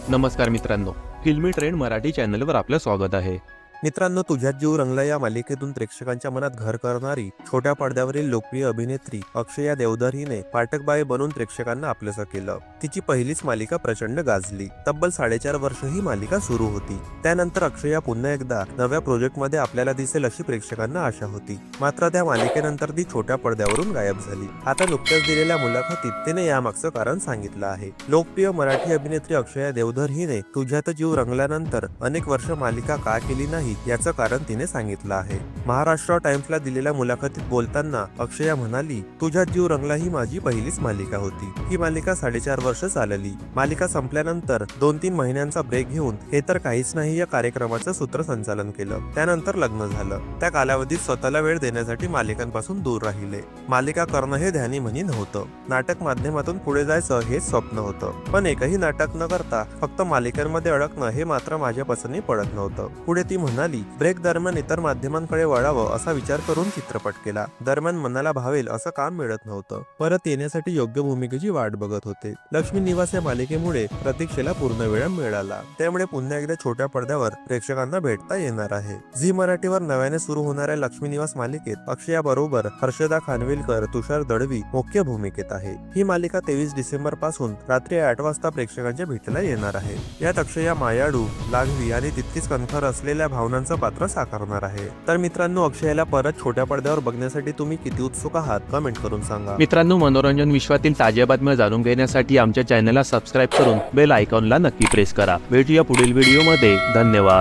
नमस्कार मित्रांनो, फिल्मी ट्रेंड मराठी चॅनलवर आपलं स्वागत आहे। मित्रांनो, तुझ्यात जीव रंगला या मालिकेतून प्रेक्षकांच्या मनात घर करणारी छोट्या पडद्यावरील लोकप्रिय अभिनेत्री अक्षया देवधर हिने पाठकबाई बनून प्रेक्षकांना आपलंसं केलं। तिची पहिलीच मालिका प्रचंड गाजली। तब्बल 4.5 वर्ष ही मालिका सुरू होती। त्यानंतर अक्षया पुन्हा एकदा नव्या प्रोजेक्टमध्ये आपल्याला दिसेल अशी प्रेक्षकांना आशा होती। मात्र त्या मालिकेनंतर ती छोट्या पडद्यावरून गायब झाली। आता नुकत्याच दिलेल्या मुलाखतीत तिने यामागचं कारण सांगितलं आहे। लोकप्रिय मराठी अभिनेत्री अक्षया देवधर हिने तुझ्यात जीव रंगल्यानंतर अनेक वर्ष मालिका का केली नाही याचं कारण तिने सांगितलं आहे। महाराष्ट्र टाइम्सला दिलेल्या मुलाखतीत बोलताना अक्षया म्हणाली, तुझ्यात जीव रंगला ही माझी पहिलीच मालिका होती। ही मालिका 4.5 वर्ष चालली। मालिका संपल्यानंतर 2-3 महिन्यांचा ब्रेक घेऊन हे तर काहीच नाही या कार्यक्रमाचं सूत्रसंचालन केलं। त्यानंतर लग्न झालं। त्या कालावधीत स्वतःला वेळ देण्यासाठी मालिकांपासून दूर राहिले। मालिका करणं हे ध्यानी मनी नव्हतं। नाटक माध्यमातून पुढे जायचं हेच स्वप्न होतं। पण एकही नाटक न करता फक्त मालिकांमध्ये अडकणं हे मात्र माझ्या पसंती पडत नव्हतं। पुढे ती म्हणाली, ब्रेक दरम्यान इतर माध्यमांकडे वळावं असा विचार करून चित्रपट केला। दरम्यान मनाला भावेल असं काम मिळत नव्हतं। परत येण्यासाठी योग्य भूमिकेची वाट बघत होते। लक्ष्मी निवास या मालिकेमुळे प्रतीक्षेला पूर्ण वेळ मिळाला। त्यामुळे पुन्हा एकदा छोट्या पडद्यावर प्रेक्षकांना भेटता येणार आहे। झी मराठीवर नव्याने सुरू होणाऱ्या लक्ष्मी निवास मालिकेत अक्षया बरोबर हर्षदा खानविलकर, तुषार दळवी मुख्य भूमिकेत आहे। ही मालिका 23 डिसेंबर पासून रात्री 8 वाजता प्रेक्षकांच्या भेटीला येणार आहे। यात अक्षया मायाळू, लाघवी आणि तितकीच कणखर असलेल्या भावनांचं पात्र साकारणार आहे। तर मित्रांनो, अक्षयाला परत छोट्या पडद्यावर बघण्यासाठी तुम्ही किती उत्सुक आहात कमेंट करून सांगा। मित्रांनो, मनोरंजन विश्वातील ताज्या बातम्या जाणून घेण्यासाठी आमच्या चॅनलला सबस्क्राइब करून बेल आयकॉनला नक्की प्रेस करा। भेटूया पुढील व्हिडिओमध्ये। धन्यवाद।